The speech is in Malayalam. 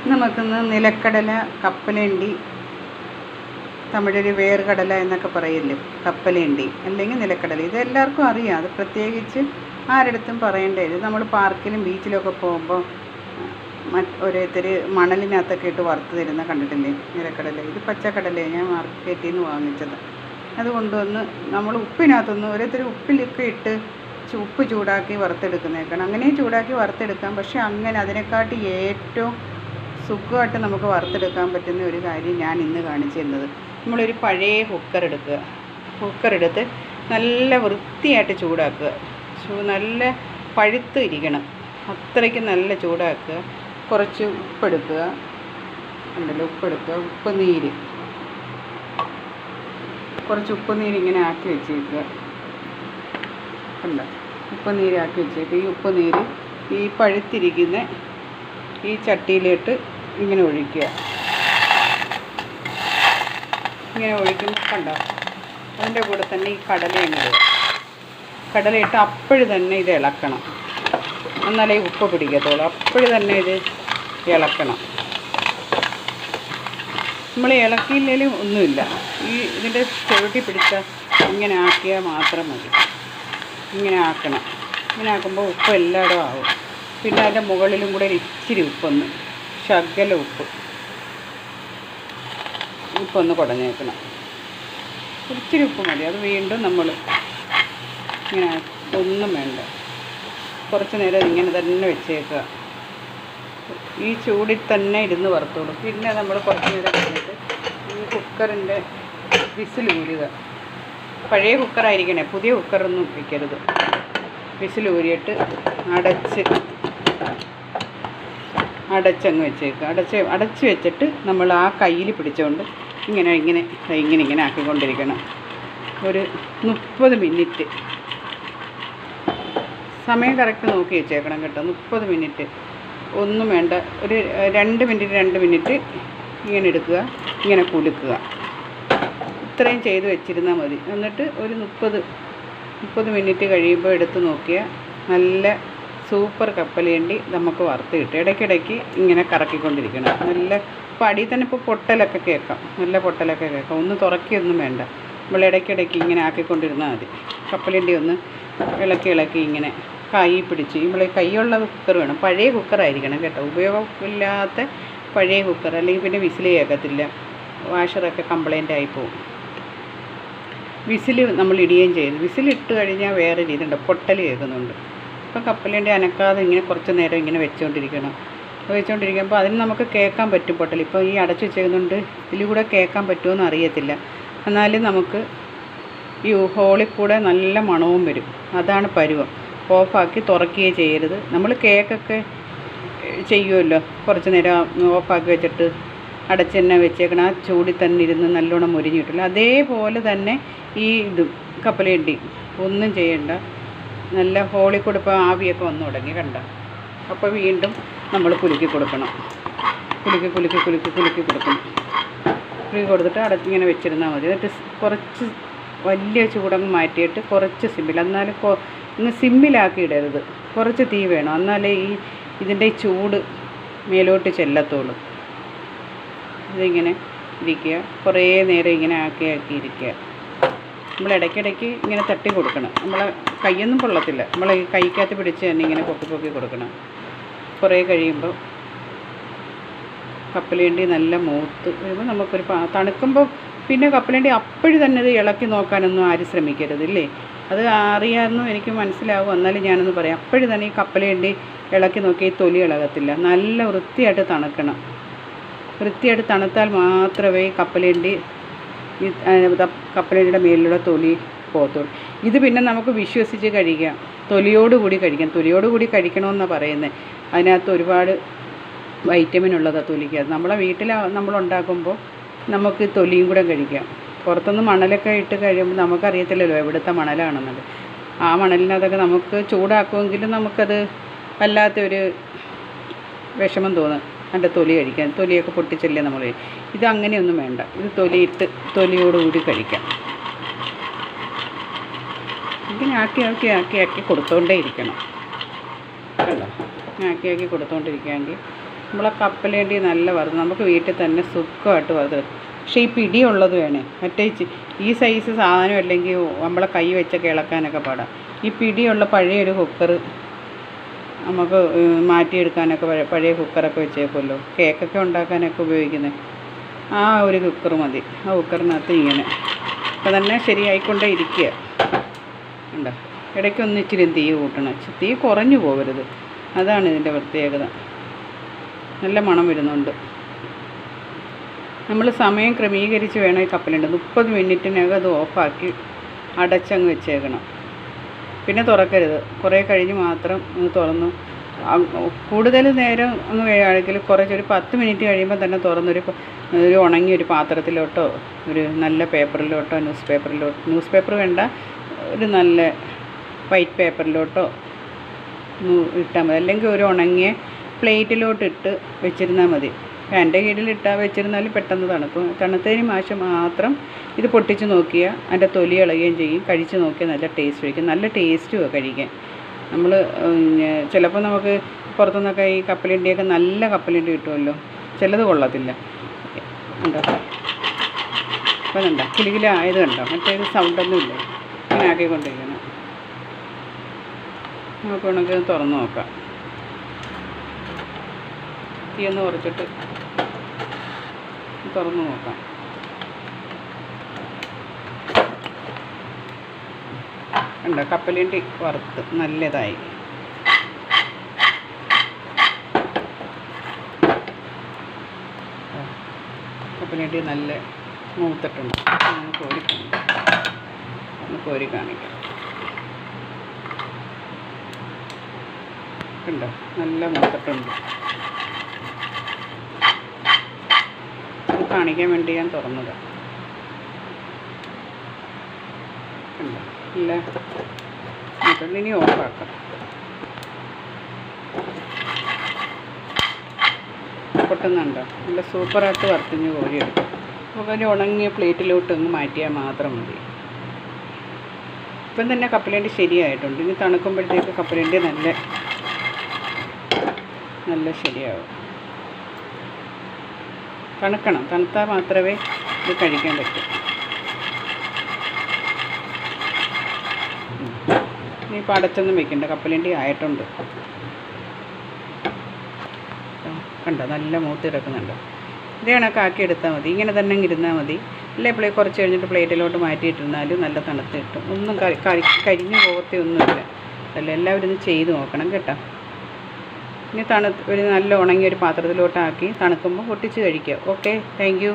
നമുക്കിന്ന് നിലക്കടല, കപ്പലണ്ടി, തമിഴിൽ വേർകടല എന്നൊക്കെ പറയില്ലേ, കപ്പലണ്ടി അല്ലെങ്കിൽ നിലക്കടല, ഇതെല്ലാവർക്കും അറിയാം. അത് പ്രത്യേകിച്ച് ആരടുത്തും പറയേണ്ടത്. നമ്മൾ പാർക്കിലും ബീച്ചിലൊക്കെ പോകുമ്പോൾ ഓരോരുത്തർ മണലിനകത്തൊക്കെ ഇട്ട് വറുത്ത് തരുന്ന കണ്ടിട്ടില്ലേ നിലക്കടല. ഇത് പച്ചക്കടലയാണ്, ഞാൻ മാർക്കറ്റിൽ നിന്ന് വാങ്ങിച്ചത്. അത് കൊണ്ടുവന്ന് നമ്മൾ ഉപ്പിനകത്തൊന്ന് ഓരോരുത്തർ ഉപ്പിലൊക്കെ ഇട്ട് ഉപ്പ് ചൂടാക്കി വറുത്തെടുക്കുന്നേക്കാണ്. അങ്ങനെയും ചൂടാക്കി വറുത്തെടുക്കാം. പക്ഷേ അങ്ങനെ അതിനെക്കാട്ടി ഏറ്റവും സുഖമായിട്ട് നമുക്ക് വറുത്തെടുക്കാൻ പറ്റുന്ന ഒരു കാര്യം ഞാൻ ഇന്ന് കാണിച്ചു തരുന്നത്. നമ്മളൊരു പഴയ കുക്കറെടുത്ത് നല്ല വൃത്തിയായിട്ട് ചൂടാക്കുക. നല്ല പഴുത്ത് ഇരിക്കണം, അത്രയ്ക്ക് നല്ല ചൂടാക്കുക. കുറച്ച് ഉപ്പെടുക്കുക, ഉണ്ടല്ലോ ഉപ്പെടുക്കുക, ഉപ്പുനീര്, കുറച്ച് ഉപ്പുനീര് ഇങ്ങനെ ആക്കി വെച്ചേക്കുക. കണ്ടോ, ഉപ്പുനീരാക്കി വെച്ചേക്കുക. ഈ ഉപ്പുനീര് ഈ പഴുത്തിരിക്കുന്ന ഈ ചട്ടിയിലിട്ട് ഇങ്ങനെ ഒഴിക്കുക. ഇങ്ങനെ ഒഴിക്കുമ്പോൾ കണ്ടോ, അതിൻ്റെ കൂടെ തന്നെ ഈ കടലയിട്ട് അപ്പോഴും തന്നെ ഇത് ഇളക്കണം. എന്നാലേ ഉപ്പ് പിടിക്കത്തുള്ളൂ. അപ്പോഴും തന്നെ ഇത് ഇളക്കണം. നമ്മൾ ഇളക്കിയില്ലെങ്കിലും ഒന്നുമില്ല. ഇതിൻ്റെ ചുവട്ടി പിടിച്ച ഇങ്ങനെ ആക്കിയാൽ മാത്രം മതി. ഇങ്ങനെ ആക്കണം. ഇങ്ങനെ ആക്കുമ്പോൾ ഉപ്പ് എല്ലായിടും ആവും. പിന്നെ അതിൻ്റെ മുകളിലും കൂടെ ഇച്ചിരി ഉപ്പൊന്ന്, ശകല ഉപ്പൊന്ന് കുടഞ്ഞേക്കണം. ഇച്ചിരി ഉപ്പ് മതി. അത് വീണ്ടും നമ്മൾ ഇങ്ങനെ, ഒന്നും വേണ്ട, കുറച്ച് നേരം ഇങ്ങനെ തന്നെ വെച്ചേക്കുക. ഈ ചൂടിൽ തന്നെ ഇരുന്ന് വറുത്തോളും. പിന്നെ നമ്മൾ കുറച്ച് നേരം കഴിഞ്ഞിട്ട് ഈ കുക്കറിൻ്റെ വിസിൽ ഊരുക. പഴയ കുക്കറായിരിക്കണേ, പുതിയ കുക്കറൊന്നും വയ്ക്കരുത്. വിസിൽ ഊരിയിട്ട് അടച്ചങ്ങ് വെച്ചേക്കുക. അടച്ച് വെച്ചിട്ട് നമ്മൾ ആ കയ്യിൽ പിടിച്ചുകൊണ്ട് ഇങ്ങനെ ആക്കിക്കൊണ്ടിരിക്കണം. ഒരു 30 മിനിറ്റ് സമയം കറക്റ്റ് നോക്കി വെച്ചേക്കണം കേട്ടോ. 30 മിനിറ്റ് ഒന്നും വേണ്ട. ഒരു 2 മിനിറ്റ് ഇങ്ങനെ എടുക്കുക, ഇങ്ങനെ കുലുക്കുക. ഇത്രയും ചെയ്ത് വെച്ചിരുന്നാൽ മതി. എന്നിട്ട് ഒരു 30 മിനിറ്റ് കഴിയുമ്പോൾ എടുത്ത് നോക്കിയാൽ നല്ല സൂപ്പർ കപ്പലണ്ടി നമുക്ക് വറുത്ത് കിട്ടും. ഇടയ്ക്കിടയ്ക്ക് ഇങ്ങനെ കറക്കിക്കൊണ്ടിരിക്കണം. നല്ല പടി തന്നെ ഇപ്പോൾ പൊട്ടലൊക്കെ കേൾക്കാം, നല്ല പൊട്ടലൊക്കെ കേൾക്കാം. ഒന്നും തുറക്കിയൊന്നും വേണ്ട. നമ്മൾ ഇടയ്ക്കിടയ്ക്ക് ഇങ്ങനെ ആക്കിക്കൊണ്ടിരുന്നാൽ മതി. കപ്പലണ്ടി ഒന്ന് ഇളക്കി ഇങ്ങനെ കൈ പിടിച്ച്, നമ്മൾ കൈയുള്ള കുക്കർ വേണം. പഴയ കുക്കറായിരിക്കണം കേട്ടോ, ഉപയോഗമില്ലാത്ത പഴയ കുക്കർ. അല്ലെങ്കിൽ പിന്നെ വിസിൽ കേൾക്കത്തില്ല, വാഷറൊക്കെ കംപ്ലൈൻ്റ് ആയിപ്പോവും. വിസിൽ നമ്മൾ ഇടുകയും ചെയ്തു. വിസിലിട്ട് കഴിഞ്ഞാൽ വേറെ രീതിയുണ്ട്, പൊട്ടൽ കേൾക്കുന്നുണ്ട്. ഇപ്പോൾ കപ്പലണ്ടി അനക്കാതെ ഇങ്ങനെ കുറച്ച് നേരം ഇങ്ങനെ വെച്ചുകൊണ്ടിരിക്കുമ്പോൾ അതിന് നമുക്ക് കേൾക്കാൻ പറ്റും പൊട്ടൽ. ഇപ്പോൾ ഈ അടച്ചു വെച്ചേക്കുന്നുണ്ട്, ഇതിലൂടെ കേൾക്കാൻ പറ്റുമെന്ന് അറിയത്തില്ല. എന്നാലും നമുക്ക് ഈ ഹോളിൽ കൂടെ നല്ല മണവും വരും. അതാണ് പരുവം. ഓഫാക്കി തുറക്കുകയേ ചെയ്യരുത്. നമ്മൾ കേക്കൊക്കെ ചെയ്യുമല്ലോ, കുറച്ച് നേരം ഓഫാക്കി വെച്ചിട്ട് അടച്ച് തന്നെ വെച്ചേക്കണം. ആ ചൂടിൽ തന്നെ ഇരുന്ന് നല്ലോണം മുരിഞ്ഞിട്ടില്ല. അതേപോലെ തന്നെ ഈ കപ്പലണ്ടി ഒന്നും ചെയ്യണ്ട. നല്ല ഹോളിൽ കൂടെ ഇപ്പോൾ ആവിയൊക്കെ വന്നു തുടങ്ങി കണ്ട. അപ്പോൾ വീണ്ടും നമ്മൾ കുലുക്കി കൊടുക്കണം. കുലുക്കി കൊടുക്കണം. കുലുക്കി കൊടുത്തിട്ട് അടച്ചിങ്ങനെ വെച്ചിരുന്നാൽ മതി. എന്നിട്ട് കുറച്ച് വലിയ ചൂടങ്ങ് മാറ്റിയിട്ട് കുറച്ച് സിമ്മിൽ, എന്നാലും ഇന്ന് സിമ്മിലാക്കി ഇടരുത്, കുറച്ച് തീ വേണം. എന്നാലേ ഇതിൻ്റെ ചൂട് മേലോട്ട് ചെല്ലത്തുള്ളൂ. ഇതിങ്ങനെ ഇരിക്കുക, കുറേ നേരം ഇങ്ങനെ ആക്കി ഇരിക്കുക. നമ്മൾ ഇടയ്ക്കിടയ്ക്ക് ഇങ്ങനെ തട്ടി കൊടുക്കണം. നമ്മളെ കൈയൊന്നും പൊള്ളത്തില്ല. നമ്മൾ ഈ കൈക്കകത്ത് പിടിച്ച് തന്നെ ഇങ്ങനെ പൊക്കി കൊടുക്കണം. കുറേ കഴിയുമ്പോൾ കപ്പലണ്ടി നല്ല മൂത്ത് വരുമ്പോൾ നമുക്കൊരു തണുക്കുമ്പോൾ പിന്നെ കപ്പലണ്ടി അപ്പോഴും തന്നെ ഇത് ഇളക്കി നോക്കാനൊന്നും ആരും ശ്രമിക്കരുത്, ഇല്ലേ? അത് അറിയാമെന്നും എനിക്ക് മനസ്സിലാവും. എന്നാലും ഞാനൊന്ന് പറയാം. അപ്പോഴും തന്നെ ഈ കപ്പലണ്ടി ഇളക്കി നോക്കി ഈ തൊലി ഇളകത്തില്ല. നല്ല വൃത്തിയായിട്ട് തണുക്കണം. വൃത്തിയായിട്ട് തണുത്താൽ മാത്രമേ കപ്പലണ്ടിയുടെ മേലിലുള്ള തൊലി പോകത്തുള്ളൂ. ഇത് പിന്നെ നമുക്ക് വിശ്വസിച്ച് കഴിക്കാം, തൊലിയോടുകൂടി കഴിക്കാം. തൊലിയോടുകൂടി കഴിക്കണമെന്നാണ് പറയുന്നത്. അതിനകത്ത് ഒരുപാട് വൈറ്റമിൻ ഉള്ളതാണ് തൊലിക്ക്. നമ്മളെ വീട്ടിൽ നമ്മളുണ്ടാക്കുമ്പോൾ നമുക്ക് തൊലിയും കൂടെ കഴിക്കാം. പുറത്തുനിന്ന് മണലൊക്കെ ഇട്ട് കഴിയുമ്പോൾ നമുക്കറിയത്തില്ലല്ലോ എവിടുത്തെ മണലാണെന്നത്. ആ മണലിനകത്തൊക്കെ നമുക്ക് ചൂടാക്കുമെങ്കിലും നമുക്കത് വല്ലാത്തൊരു വിഷമം തോന്നും. അതിൻ്റെ തൊലി കഴിക്കാൻ, തൊലിയൊക്കെ പൊട്ടിച്ചല്ലേ നമ്മൾ. ഇത് അങ്ങനെയൊന്നും വേണ്ട. ഇത് തൊലിയോടുകൂടി കഴിക്കാം. ഇങ്ങനെ ആക്കി കൊടുത്തുകൊണ്ടേ ഇരിക്കണം. അല്ല, ആക്കി കൊടുത്തുകൊണ്ടിരിക്കുകയെങ്കിൽ നമ്മളെ കപ്പലേണ്ടി നല്ല വറുത്ത് നമുക്ക് വീട്ടിൽ തന്നെ സുഖമായിട്ട് വറുത്തെടുക്കും. പക്ഷേ ഈ പിടിയുള്ളത് വേണേ. മറ്റേ ഈ സൈസ് സാധനം അല്ലെങ്കിൽ നമ്മളെ കൈ വെച്ചൊക്കെ ഇളക്കാനൊക്കെ പാടാം. ഈ പിടിയുള്ള പഴയൊരു കുക്കർ നമുക്ക് മാറ്റിയെടുക്കാനൊക്കെ പഴയ കുക്കറൊക്കെ വെച്ചേക്കുമല്ലോ, കേക്കൊക്കെ ഉണ്ടാക്കാനൊക്കെ ഉപയോഗിക്കുന്നത്. ആ ഒരു കുക്കർ മതി. ആ കുക്കറിനകത്ത് ഇങ്ങനെ അപ്പം തന്നെ ശരിയായിക്കൊണ്ടേ ഇരിക്കുക. ഉണ്ടോ? ഇടയ്ക്കൊന്ന് ഇച്ചിരി തീ കൂട്ടണം. തീ കുറഞ്ഞു പോകരുത്, അതാണ് ഇതിൻ്റെ പ്രത്യേകത. നല്ല മണം വരുന്നുണ്ട്. നമ്മൾ സമയം ക്രമീകരിച്ച് വേണം ഈ കപ്പലുണ്ട്. 30 മിനിറ്റിനകം അത് ഓഫാക്കി അടച്ചങ്ങ് വെച്ചേക്കണം. പിന്നെ തുറക്കരുത്. കുറേ കഴിഞ്ഞ് മാത്രം ഒന്ന് തുറന്നു. കൂടുതൽ നേരം അങ്ങ് വേണമെങ്കിൽ കുറച്ചൊരു 10 മിനിറ്റ് കഴിയുമ്പോൾ തന്നെ തുറന്നൊരു ഉണങ്ങിയൊരു പാത്രത്തിലോട്ടോ ഒരു നല്ല പേപ്പറിലോട്ടോ ന്യൂസ് പേപ്പർ വേണ്ട, ഒരു നല്ല വൈറ്റ് പേപ്പറിലോട്ടോ ഇട്ടാൽ മതി. അല്ലെങ്കിൽ ഒരു ഉണങ്ങിയ പ്ലേറ്റിലോട്ടിട്ട് വെച്ചിരുന്നാൽ മതി. ഫാൻ്റെ കീഴിലിട്ടാൽ വെച്ചിരുന്നാലും പെട്ടെന്ന് തണുക്കും. തണുത്തതിന് ശേഷം മാത്രം ഇത് പൊട്ടിച്ച് നോക്കിയാൽ അതിൻ്റെ തൊലി ഇളകുകയും ചെയ്യും. കഴിച്ച് നോക്കിയാൽ നല്ല ടേസ്റ്റ് വയ്ക്കും. നല്ല ടേസ്റ്റുമാണ് കഴിക്കാൻ. നമ്മൾ ചിലപ്പോൾ നമുക്ക് പുറത്തുനിന്നൊക്കെ ഈ കപ്പലണ്ടിയൊക്കെ നല്ല കപ്പലണ്ടി കിട്ടുമല്ലോ, ചിലത് കൊള്ളത്തില്ല. ഉണ്ടോ? അപ്പം കണ്ടോ കിലുകില ആയത് കണ്ടോ? മറ്റേത് സൗണ്ടൊന്നുമില്ല. ഇങ്ങനെ ആക്കിക്കൊണ്ടിരിക്കണം. നമുക്ക് വേണമെങ്കിൽ തുറന്ന് നോക്കാം. തീയൊന്ന് കുറച്ചിട്ട് തുറന്ന് നോക്കാം. ഉണ്ടോ? കപ്പലണ്ടി വറുത്ത് നല്ലതായി. കപ്പലണ്ടി നല്ല മൂത്തിട്ടുണ്ട്. ഒന്ന് കോരി കാണിക്കാം. ഉണ്ടോ? നല്ല മൂത്തിട്ടുണ്ട്. അത് കാണിക്കാൻ വേണ്ടി ഞാൻ തുറന്നത്. ഉണ്ടോ? ഇല്ല, ഇനി ഓഫാക്കാം. പൊട്ടുന്നുണ്ടോ? നല്ല സൂപ്പറായിട്ട് വറുത്തിഞ്ഞ് കോരിയെടുക്കും. നമുക്ക് അതിന് ഉണങ്ങിയ പ്ലേറ്റിലോട്ട് ഒന്ന് മാറ്റിയാൽ മാത്രം മതി. ഇപ്പം തന്നെ കപ്പലണ്ടി ശരിയായിട്ടുണ്ട്. ഇനി തണുക്കുമ്പോഴത്തേക്ക് കപ്പലണ്ടി നല്ല ശരിയാവും. തണുക്കണം. തണുത്താൽ മാത്രമേ ഇത് കഴിക്കാൻ പറ്റൂ. ഇനിയിപ്പോൾ അടച്ചൊന്നും വെക്കണ്ട, കപ്പലണ്ടി ആയിട്ടുണ്ട്. കണ്ടോ? നല്ല മൂത്ത് കിടക്കുന്നുണ്ട്. ഇത് കണക്കാക്കി എടുത്താൽ മതി. ഇങ്ങനെ തന്നെ ഇരുന്നാൽ മതി. അല്ലേ കുറച്ച് കഴിഞ്ഞിട്ട് പ്ലേറ്റിലോട്ട് മാറ്റിയിട്ടിരുന്നാലും നല്ല തണുത്ത് കിട്ടും. ഒന്നും കരിഞ്ഞു പോകത്തൊന്നുമില്ല. അല്ല, എല്ലാവരും ഇത് ചെയ്ത് നോക്കണം കേട്ടോ. ഇനി ഒരു നല്ല ഉണങ്ങിയൊരു പാത്രത്തിലോട്ടാക്കി തണുക്കുമ്പോൾ പൊട്ടിച്ച് കഴിക്കുക. Okay, thank you.